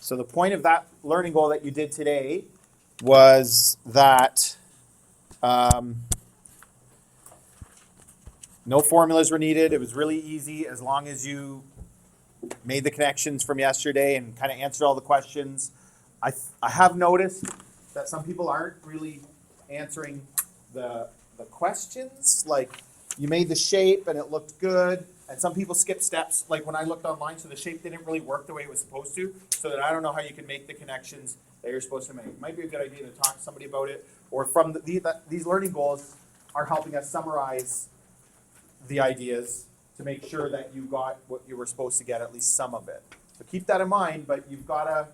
So the point of that learning goal that you did today was that no formulas were needed. It was really easy as long as you made the connections from yesterday and kind of answered all the questions. I have noticed that some people aren't really answering the questions. Like, you made the shape and it looked good, and some people skip steps, like when I looked online, so the shape didn't really work the way it was supposed to, so that I don't know how you can make the connections that you're supposed to make. It might be a good idea to talk to somebody about it, or from these learning goals are helping us summarize the ideas to make sure that you got what you were supposed to get, at least some of it. So keep that in mind, but you've got to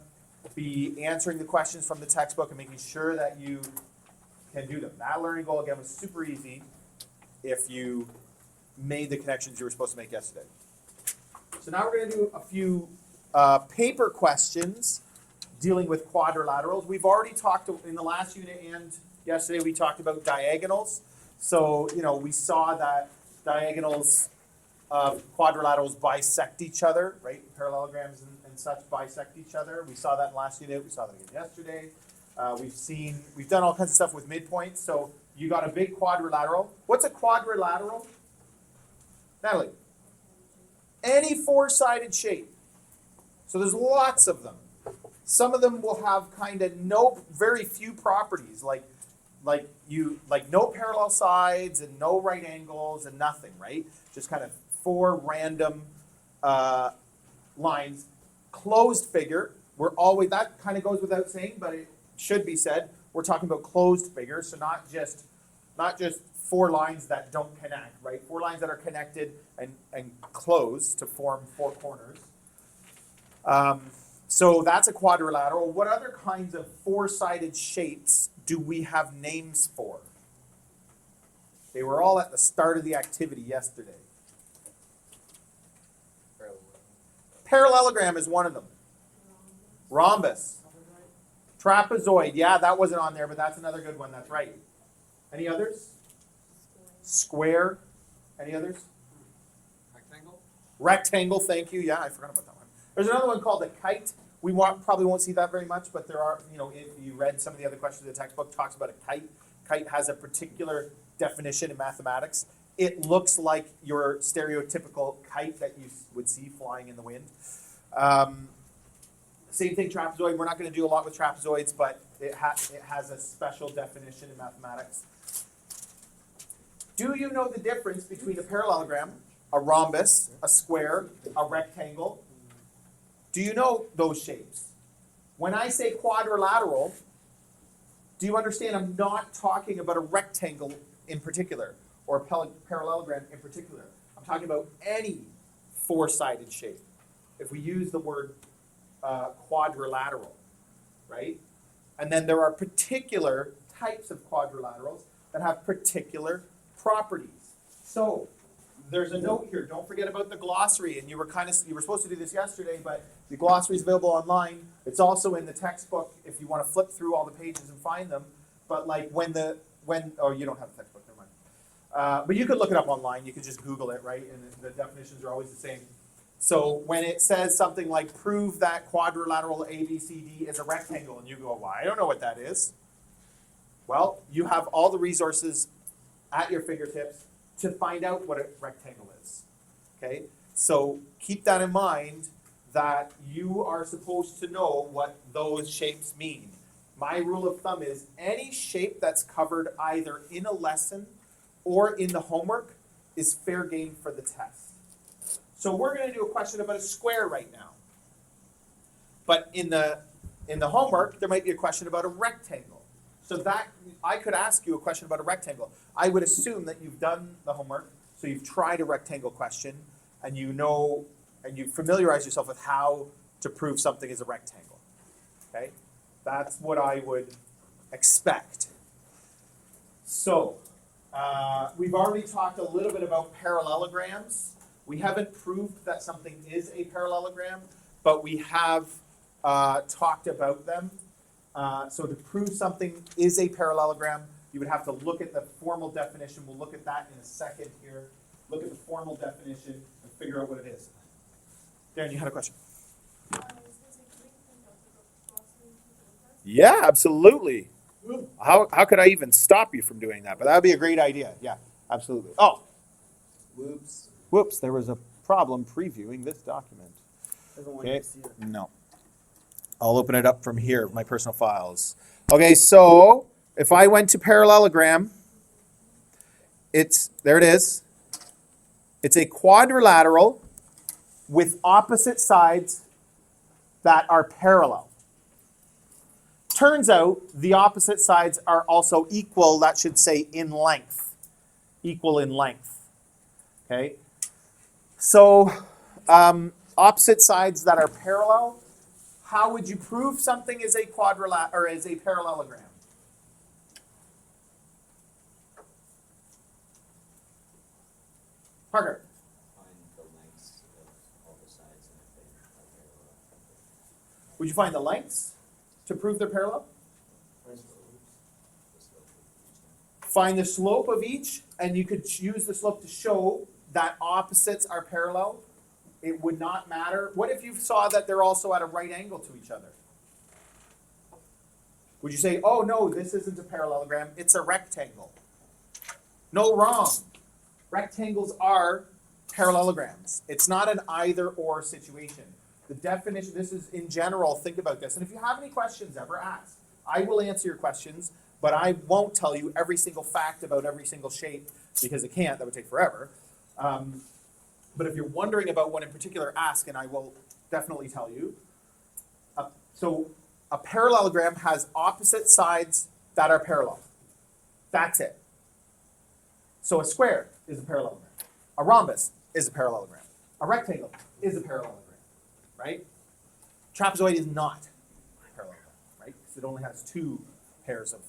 be answering the questions from the textbook and making sure that you can do them. That learning goal, again, was super easy if you made the connections you were supposed to make yesterday. So now we're going to do a few paper questions dealing with quadrilaterals. We've already talked in the last unit and yesterday we talked about diagonals. So, we saw that diagonals of quadrilaterals bisect each other, right? Parallelograms and such bisect each other. We saw that in last unit. We saw that again yesterday. We've done all kinds of stuff with midpoints. So you got a big quadrilateral. What's a quadrilateral? Natalie? Any four-sided shape. So there's lots of them. Some of them will have kind of very few properties, like no parallel sides and no right angles and nothing, right? Just kind of four random lines. Closed figure, that kind of goes without saying, but it should be said. We're talking about closed figures, so not just four lines that don't connect, right? Four lines that are connected and closed to form four corners. So that's a quadrilateral. What other kinds of four-sided shapes do we have names for? They were all at the start of the activity yesterday. Parallelogram is one of them. Rhombus. Trapezoid. Yeah, that wasn't on there, but that's another good one. That's right. Any others? Square. Any others? Rectangle. Rectangle, thank you. Yeah, I forgot about that one. There's another one called a kite. We probably won't see that very much, but there are, if you read some of the other questions in the textbook, talks about a kite. Kite has a particular definition in mathematics. It looks like your stereotypical kite that you would see flying in the wind. Same thing, trapezoid. We're not going to do a lot with trapezoids, but it has a special definition in mathematics. Do you know the difference between a parallelogram, a rhombus, a square, a rectangle? Do you know those shapes? When I say quadrilateral, do you understand I'm not talking about a rectangle in particular or a parallelogram in particular? I'm talking about any four-sided shape. If we use the word quadrilateral, right? And then there are particular types of quadrilaterals that have particular properties. So there's a note here. Don't forget about the glossary. And you were supposed to do this yesterday, but the glossary is available online. It's also in the textbook if you want to flip through all the pages and find them. But like you don't have a textbook, never mind. But you could look it up online. You could just Google it, right? And the definitions are always the same. So when it says something like prove that quadrilateral ABCD is a rectangle, and you go, well, I don't know what that is. Well, you have all the resources at your fingertips to find out what a rectangle is. Okay? So keep that in mind that you are supposed to know what those shapes mean. My rule of thumb is any shape that's covered either in a lesson or in the homework is fair game for the test. So we're going to do a question about a square right now. But in the homework, there might be a question about a rectangle. So that I could ask you a question about a rectangle. I would assume that you've done the homework, so you've tried a rectangle question, and you know, and you familiarize yourself with how to prove something is a rectangle. Okay? That's what I would expect. So, we've already talked a little bit about parallelograms. We haven't proved that something is a parallelogram, but we have talked about them. So to prove something is a parallelogram, you would have to look at the formal definition. We'll look at that in a second here. Look at the formal definition and figure out what it is. Darren, you had a question. I was going to say, can we think of the Yeah, absolutely. How could I even stop you from doing that? But that would be a great idea. Yeah, absolutely. Oh, whoops, there was a problem previewing this document. Okay, no. I'll open it up from here, my personal files. Okay, so if I went to parallelogram, there it is. It's a quadrilateral with opposite sides that are parallel. Turns out the opposite sides are also equal, that should say in length. Equal in length. Okay? So, opposite sides that are parallel, how would you prove something is a quadrilateral or is a parallelogram? Parker. Find the lengths of all the sides and if they are parallel. Would you find the lengths to prove they're parallel? Find the slope of each, and you could use the slope to show that opposites are parallel. It would not matter. What if you saw that they're also at a right angle to each other? Would you say, oh no, this isn't a parallelogram, it's a rectangle? No, wrong. Rectangles are parallelograms. It's not an either or situation. The definition, this is in general, think about this. And if you have any questions ever, ask. I will answer your questions, but I won't tell you every single fact about every single shape because it can't, that would take forever. But if you're wondering about one in particular, ask and I will definitely tell you. So a parallelogram has opposite sides that are parallel. That's it. So a square is a parallelogram. A rhombus is a parallelogram. A rectangle is a parallelogram, right? Trapezoid is not a parallelogram, right? Because it only has two pairs of,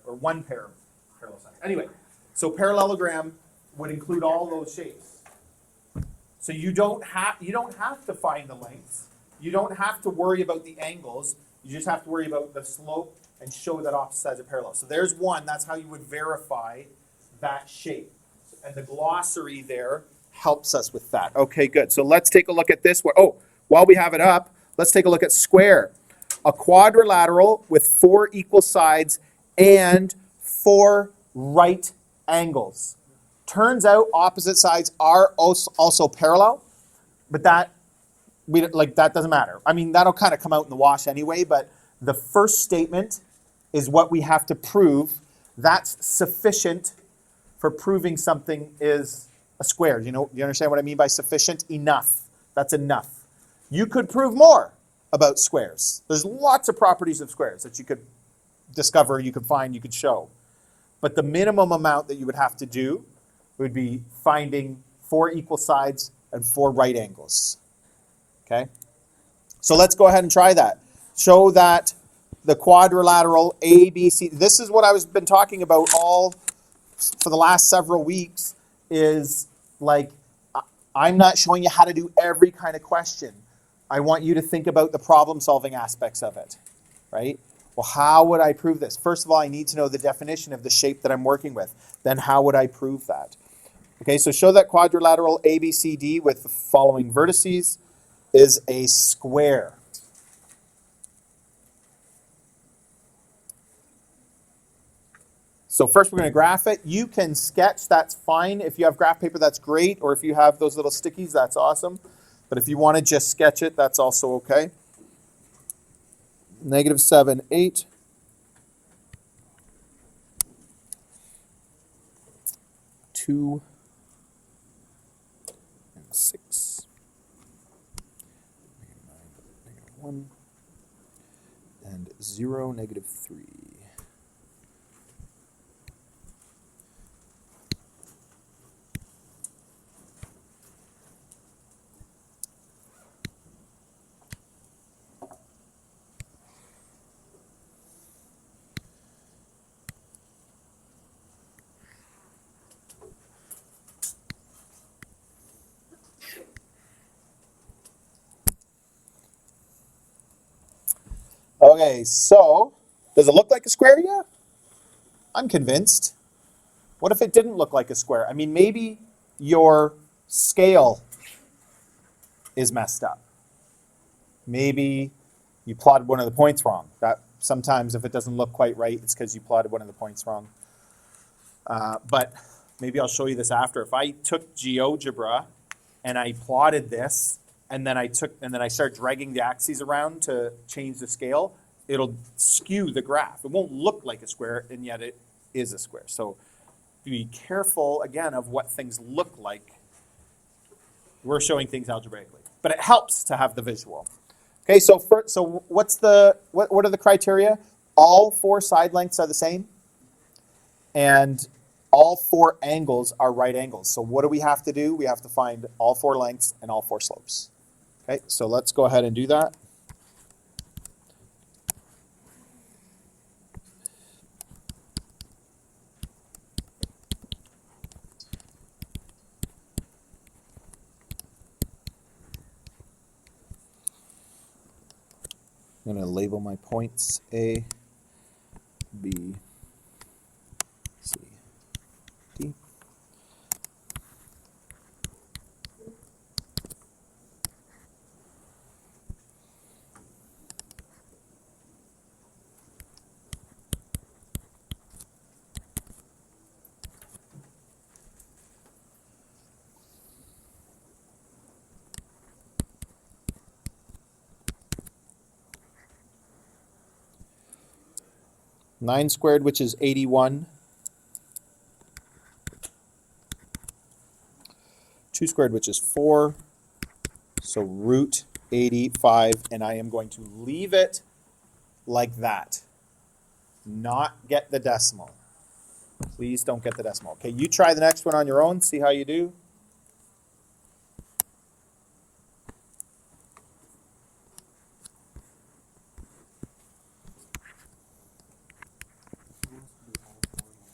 or one pair of parallel sides. Anyway, so parallelogram would include all those shapes. So you don't have to find the lengths. You don't have to worry about the angles. You just have to worry about the slope and show that opposite sides are parallel. So there's one. That's how you would verify that shape. And the glossary there helps us with that. Okay, good. So let's take a look at this one. Oh, while we have it up, let's take a look at square. A quadrilateral with 4 equal sides and 4 right angles. Turns out opposite sides are also parallel, but that doesn't matter. I mean, that'll kind of come out in the wash anyway, but the first statement is what we have to prove. That's sufficient for proving something is a square. Do you understand what I mean by sufficient? Enough. That's enough. You could prove more about squares. There's lots of properties of squares that you could discover, you could find, you could show. But the minimum amount that you would have to do would be finding 4 equal sides and 4 right angles. Okay? So let's go ahead and try that. Show that the quadrilateral ABC, this is what I've been talking about all for the last several weeks, is like, I'm not showing you how to do every kind of question. I want you to think about the problem-solving aspects of it, right? Well, how would I prove this? First of all, I need to know the definition of the shape that I'm working with. Then how would I prove that? Okay, so show that quadrilateral ABCD with the following vertices is a square. So first we're going to graph it. You can sketch, that's fine. If you have graph paper, that's great. Or if you have those little stickies, that's awesome. But if you want to just sketch it, that's also okay. -7, 8. 2 and 6. -9, -1. And 0, -3. Okay, so does it look like a square? Yeah, I'm convinced. What if it didn't look like a square? I mean, maybe your scale is messed up. Maybe you plotted one of the points wrong. That Sometimes if it doesn't look quite right, it's because you plotted one of the points wrong. But maybe I'll show you this after. If I took GeoGebra and I plotted this, and then I start dragging the axes around to change the scale, it'll skew the graph. It won't look like a square, and yet it is a square. So be careful, again, of what things look like. We're showing things algebraically, but it helps to have the visual. Okay, so what are the criteria? All four side lengths are the same, and all four angles are right angles. So what do we have to do? We have to find all four lengths and all four slopes. Okay, so let's go ahead and do that. I'm going to label my points A, B, C, D. Nine squared, which is 81. 2 squared, which is 4. So root 85, and I am going to leave it like that. Not get the decimal. Please don't get the decimal. Okay, you try the next one on your own, see how you do.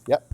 Yep.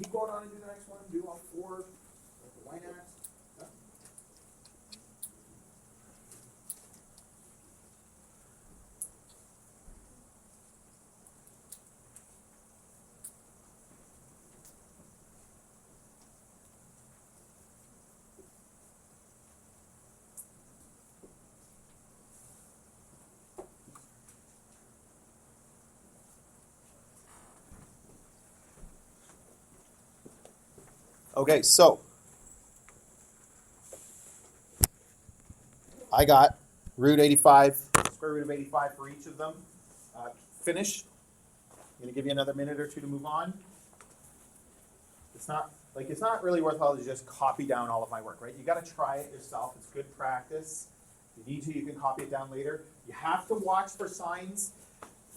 Keep going on and do the next one. Do all four. Why not? Okay, so I got root 85, square root of 85 for each of them. Finish. I'm going to give you another minute or two to move on. It's not really worthwhile to just copy down all of my work, right? You got to try it yourself. It's good practice. If you need to, you can copy it down later. You have to watch for signs.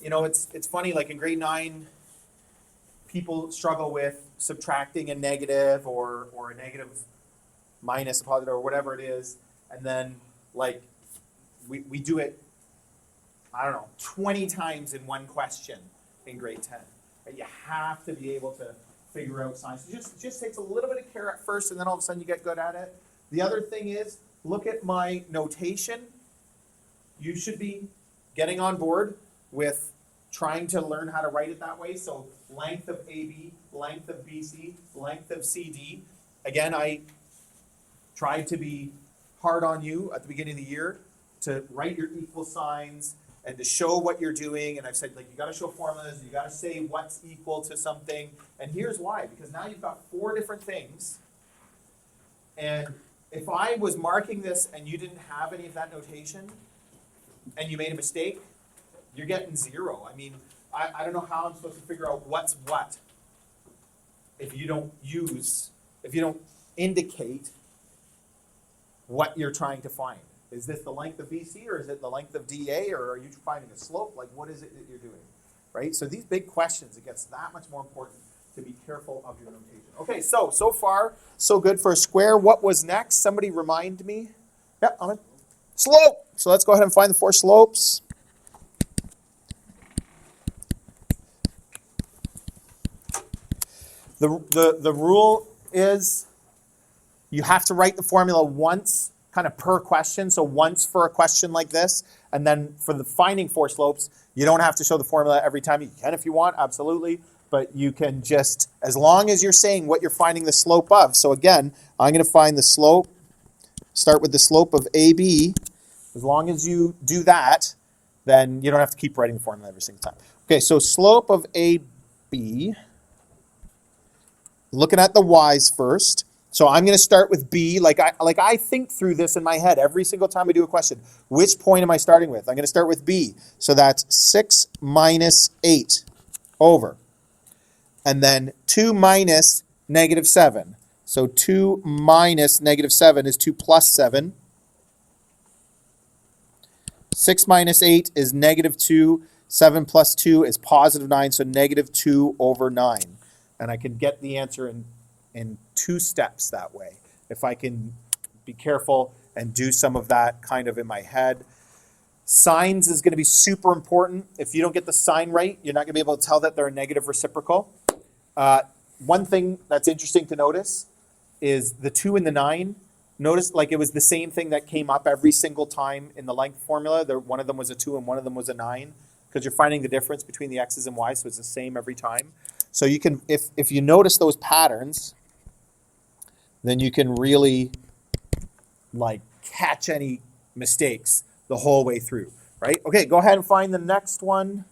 You know, it's funny, like in grade 9, people struggle with subtracting a negative or a negative minus a positive or whatever it is, and then like we do it, I don't know, 20 times in one question in grade 10. Right? You have to be able to figure out signs. It just takes a little bit of care at first, and then all of a sudden you get good at it. The other thing is, look at my notation. You should be getting on board with trying to learn how to write it that way. So length of AB, length of BC, length of CD. Again, I tried to be hard on you at the beginning of the year to write your equal signs and to show what you're doing. And I've said, like, you got to show formulas, you got to say what's equal to something. And here's why, because now you've got 4 different things. And if I was marking this and you didn't have any of that notation and you made a mistake, you're getting 0. I mean, I don't know how I'm supposed to figure out what's what if you don't indicate what you're trying to find. Is this the length of BC, or is it the length of DA, or are you finding a slope? Like, what is it that you're doing, right? So these big questions, it gets that much more important to be careful of your notation. Okay, so far, so good for a square. What was next? Somebody remind me. Yeah, Ahmed. Slope. So let's go ahead and find the 4 slopes. The rule is you have to write the formula once, kind of per question. So once for a question like this, and then for the finding 4 slopes, you don't have to show the formula every time. You can if you want, absolutely, but you can just, as long as you're saying what you're finding the slope of. So again, I'm going to find the slope, start with the slope of AB. As long as you do that, then you don't have to keep writing the formula every single time. Okay, so slope of AB, looking at the y's first. So I'm going to start with B, like I think through this in my head every single time I do a question. Which point am I starting with? I'm going to start with B. So that's 6 minus 8 over. And then 2 minus negative 7. So 2 minus negative 7 is 2 plus 7. 6 minus 8 is negative 2. 7 plus 2 is positive 9, so negative 2 over 9. And I can get the answer in 2 steps that way, if I can be careful and do some of that kind of in my head. Signs is going to be super important. If you don't get the sign right, you're not going to be able to tell that they're a negative reciprocal. One thing that's interesting to notice is the 2 and the 9. Notice like it was the same thing that came up every single time in the length formula. One of them was a 2 and one of them was a 9, because you're finding the difference between the x's and y's, so it's the same every time. So you can, if you notice those patterns, then you can really like catch any mistakes the whole way through, right? Okay, go ahead and find the next one.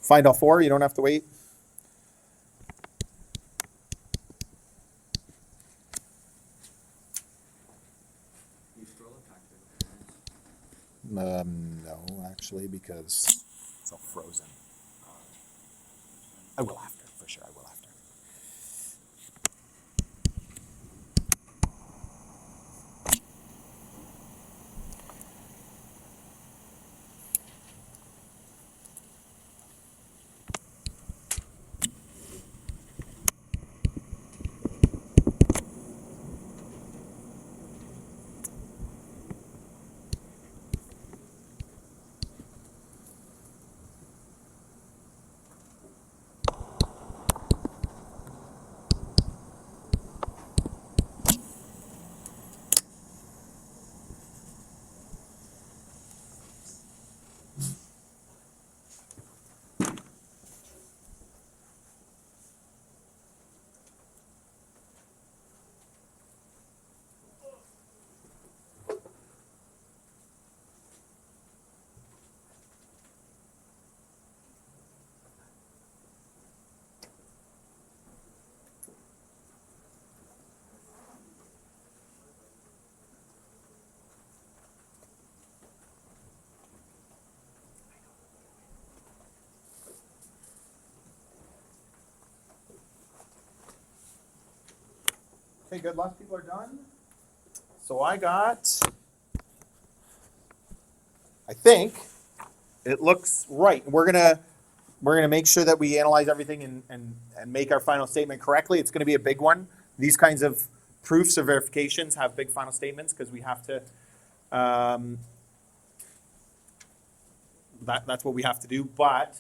Find all 4, you don't have to wait. You scroll No, actually, because it's all frozen. I will after, for sure, I will after. Okay, good. Lots of people are done. So I think it looks right. We're gonna make sure that we analyze everything and make our final statement correctly. It's gonna be a big one. These kinds of proofs or verifications have big final statements because we have to. That's what we have to do. But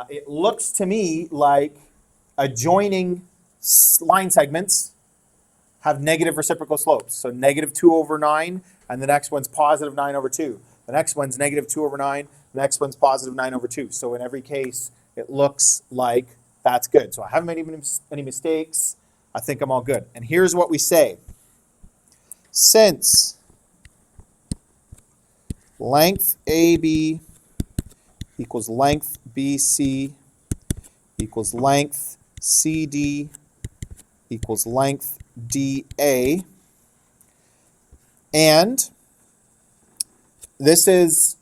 it looks to me like adjoining line segments have negative reciprocal slopes. So negative 2 over 9, and the next one's positive 9 over 2. The next one's negative 2 over 9, the next one's positive 9 over 2. So in every case, it looks like that's good. So I haven't made any mistakes. I think I'm all good. And here's what we say. Since length AB equals length BC equals length CD equals length DA, and this is,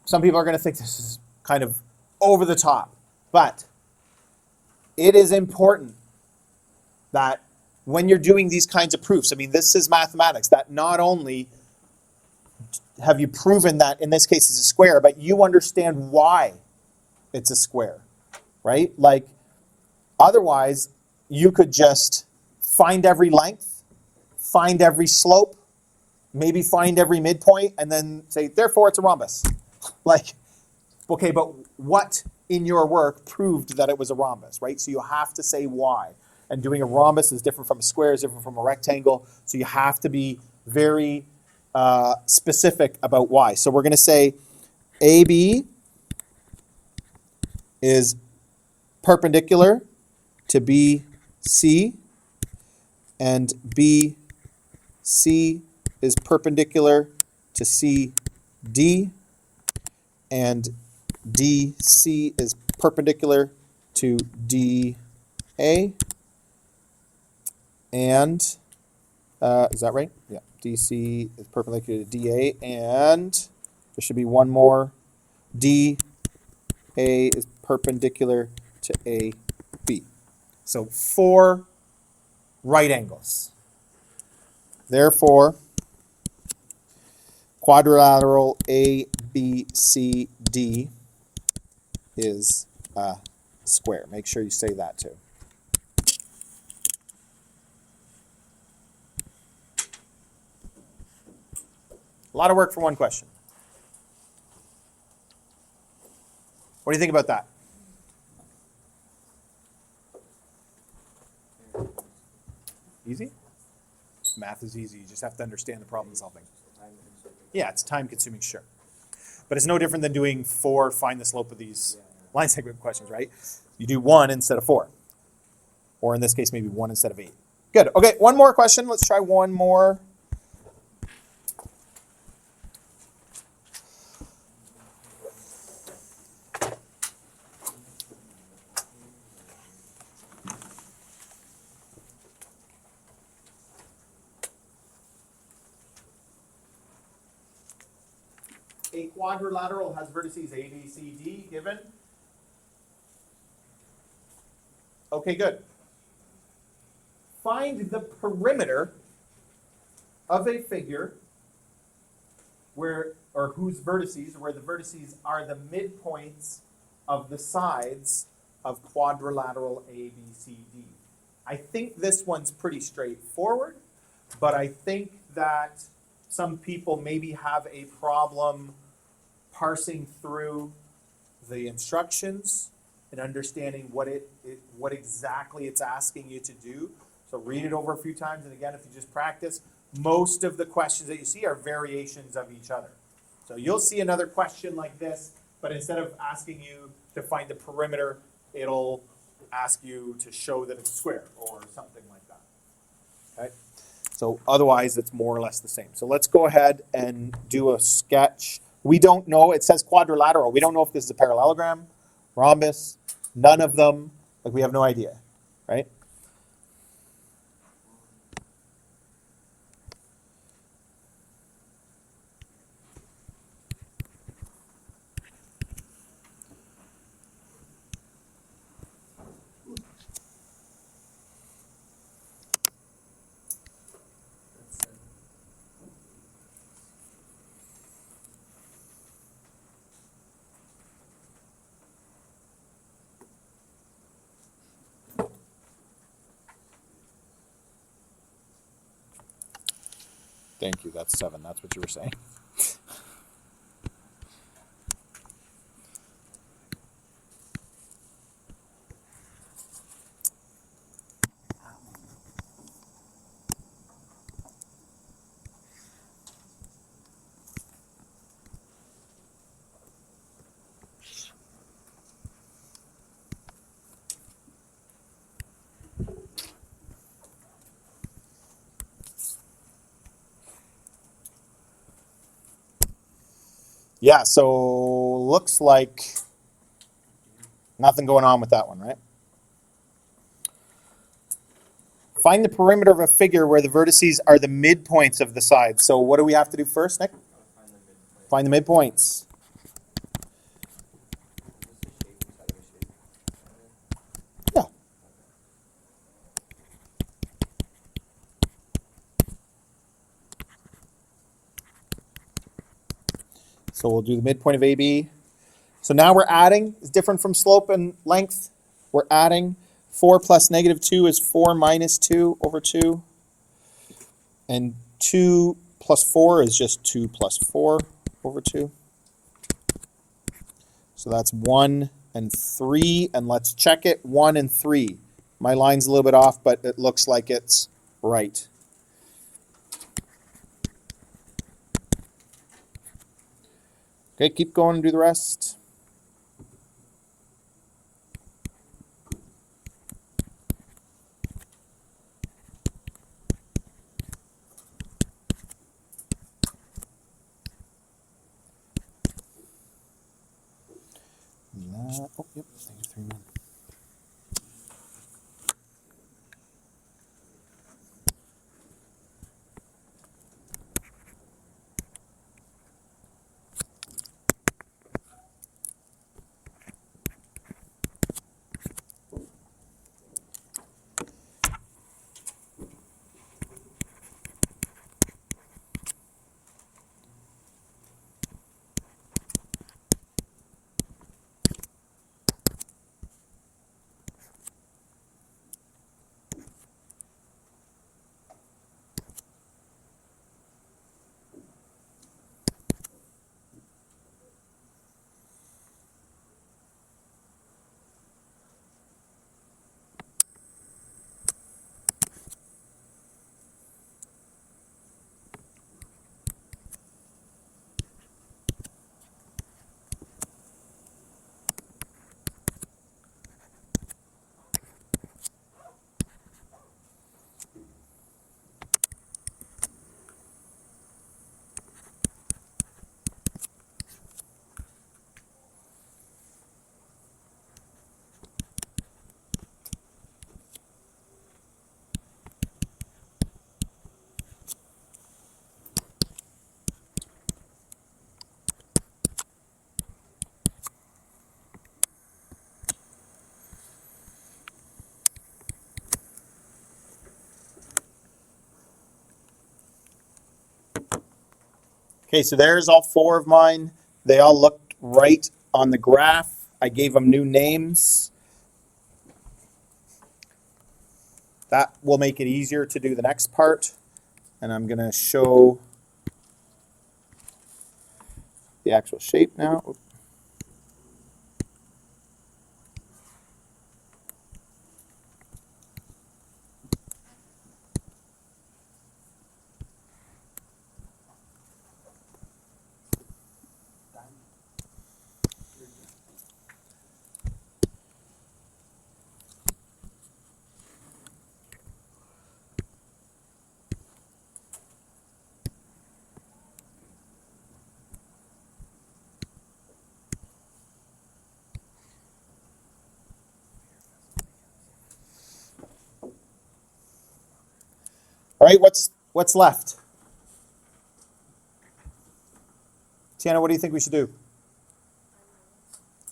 some people are going to think this is kind of over the top, but it is important that when you're doing these kinds of proofs, I mean, this is mathematics, that not only have you proven that in this case it's a square, but you understand why it's a square, right? Like, otherwise, you could just find every length, find every slope, maybe find every midpoint, and then say, therefore it's a rhombus. Like, okay, but what in your work proved that it was a rhombus, right? So you have to say why. And doing a rhombus is different from a square, is different from a rectangle. So you have to be very specific about why. So we're going to say AB is perpendicular to BC, and BC is perpendicular to CD, and DC is perpendicular to DA, and is that right? Yeah, DC is perpendicular to DA, and there should be one more. DA is perpendicular to AB. So 4 right angles. Therefore, quadrilateral ABCD is a square. Make sure you say that too. A lot of work for one question. What do you think about that? Easy? Math is easy. You just have to understand the problem solving. Yeah, it's time consuming, sure. But it's no different than doing 4 find the slope of these line segment questions, right? You do 1 instead of 4. Or in this case, maybe 1 instead of 8. Good. Okay, one more question. Let's try one more. A quadrilateral has vertices A, B, C, D given. Okay, good. Find the perimeter of a figure where, or whose vertices, where the vertices are the midpoints of the sides of quadrilateral A, B, C, D. I think this one's pretty straightforward, but I think that some people maybe have a problem parsing through the instructions and understanding what exactly it's asking you to do. So read it over a few times, and again, if you just practice, most of the questions that you see are variations of each other. So you'll see another question like this, but instead of asking you to find the perimeter, it'll ask you to show that it's square or something like that. Okay? So otherwise, it's more or less the same. So let's go ahead and do a sketch. We don't know. It says quadrilateral. We don't know if this is a parallelogram, rhombus, none of them. Like, we have no idea, right? Thank you. That's 7. That's what you were saying. Yeah, so looks like nothing going on with that one, right? Find the perimeter of a figure where the vertices are the midpoints of the sides. So what do we have to do first, Nick? Find the midpoints. Yeah. So we'll do the midpoint of AB. So now we're adding. It's different from slope and length. We're adding. 4 plus negative 2 is 4 minus 2 over 2. And 2 plus 4 is just 2 plus 4 over 2. So that's 1 and 3. And let's check it. 1 and 3. My line's a little bit off, but it looks like it's right. Okay, keep going and do the rest. Oh, yep, negative 3, 1. Okay, so there's all 4 of mine. They all looked right on the graph. I gave them new names. That will make it easier to do the next part. And I'm going to show the actual shape now. Oops. All right, what's left? Tiana, what do you think we should do?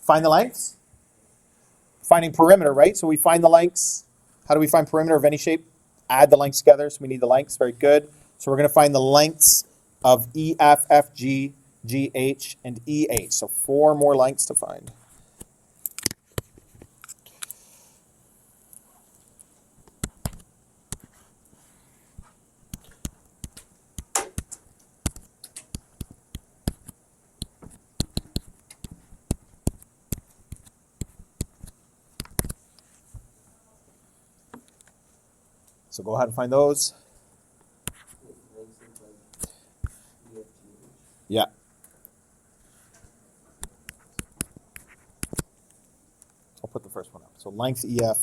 Find the lengths? Finding perimeter, right? So we find the lengths. How do we find perimeter of any shape? Add the lengths together, so we need the lengths. Very good. So we're going to find the lengths of EF, FG, GH, and EH. So 4 more lengths to find. So go ahead and find those. Yeah. I'll put the first one up. So length EF.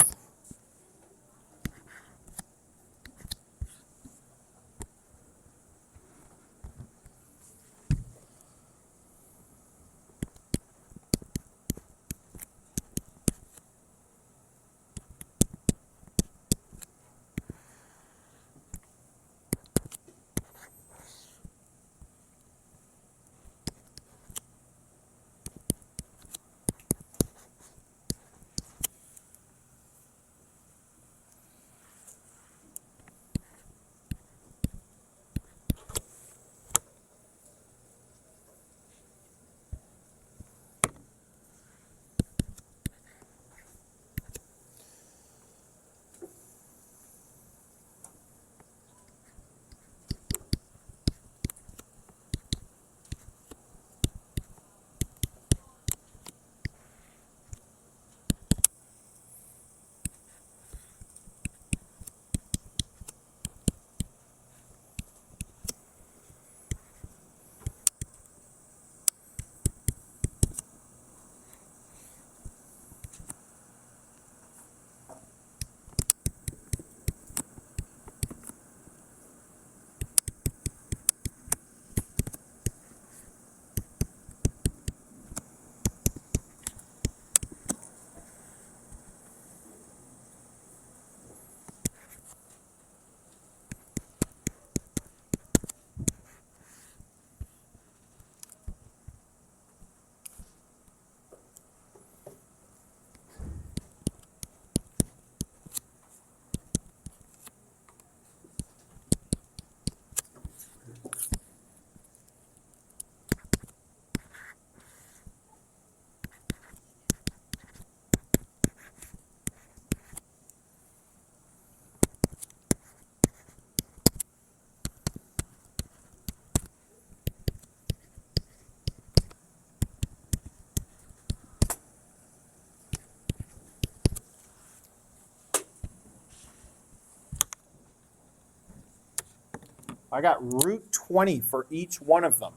I got root 20 for each one of them.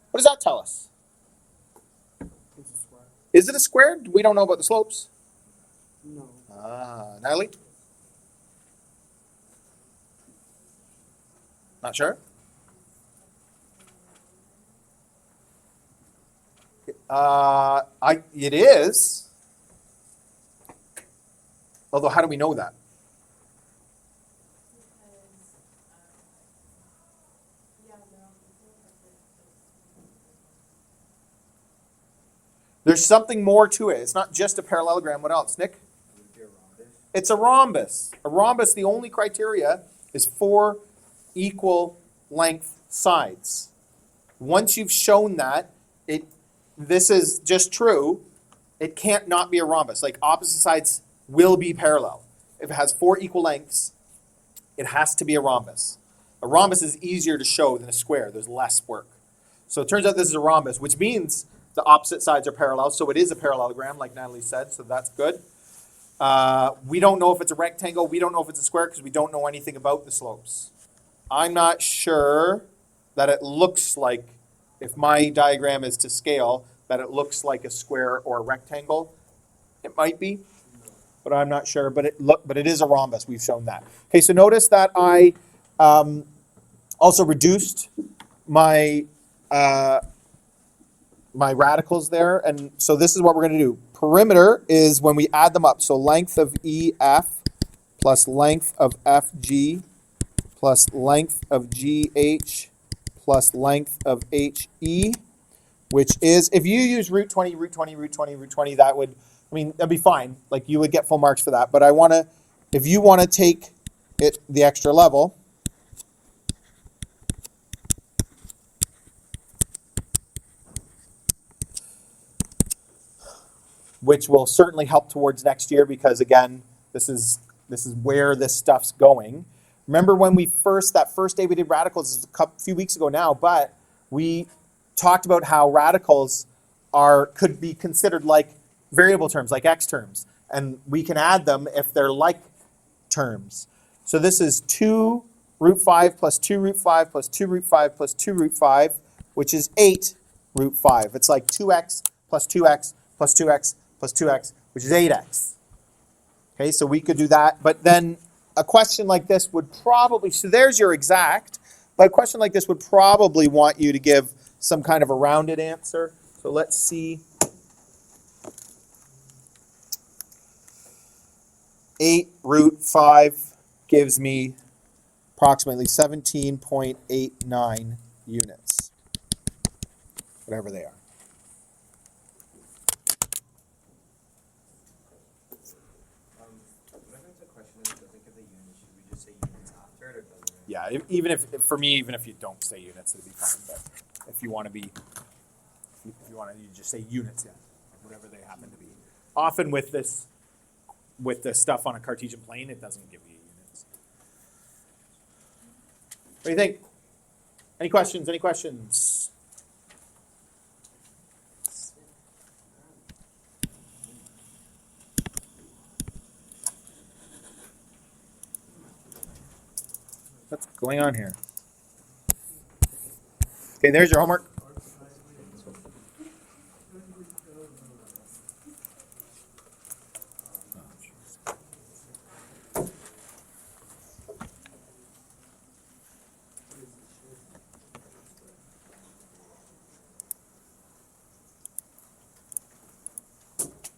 What does that tell us? It's a square. Is it a square? We don't know about the slopes. No. Natalie? Not sure? It is. Although, how do we know that? There's something more to it. It's not just a parallelogram. What else, Nick? It's a rhombus. A rhombus, the only criteria is 4 equal length sides. Once you've shown that, this is just true, it can't not be a rhombus. Like opposite sides will be parallel. If it has 4 equal lengths, it has to be a rhombus. A rhombus is easier to show than a square. There's less work. So it turns out this is a rhombus, which means the opposite sides are parallel. So it is a parallelogram, like Natalie said, so that's good. We don't know if it's a rectangle. We don't know if it's a square because we don't know anything about the slopes. I'm not sure that it looks like, if my diagram is to scale, that it looks like a square or a rectangle. It might be, but I'm not sure. But it is a rhombus. We've shown that. Okay, so notice that I also reduced my my radicals there, and so this is what we're going to do. Perimeter is when we add them up. So length of EF plus length of FG plus length of GH plus length of HE, which is, if you use root 20, root 20, root 20, root 20, that would, that'd be fine. Like you would get full marks for that. But if you want to take it the extra level, which will certainly help towards next year because, again, this is where this stuff's going. Remember when that first day we did radicals, is a few weeks ago now, but we talked about how radicals could be considered like variable terms, like x terms. And we can add them if they're like terms. So this is 2 root 5 plus 2 root 5 plus 2 root 5 plus 2 root 5, which is 8 root 5. It's like 2x plus 2x plus 2x plus 2x, which is 8x. Okay, so we could do that. But then a question like this would probably, so there's your exact, but a question like this would probably want you to give some kind of a rounded answer. So let's see. 8 root 5 gives me approximately 17.89 units, whatever they are. What if the question is, doesn't give the units, should we just say units after it, or doesn't it? Yeah, even if, for me, even if you don't say units, it'd be fine. But if you want to be, if you want to, you just say units, yeah, whatever they happen to be. Often with this stuff on a Cartesian plane, it doesn't give you units. What do you think? Any questions? Any questions? What's going on here? Okay, there's your homework.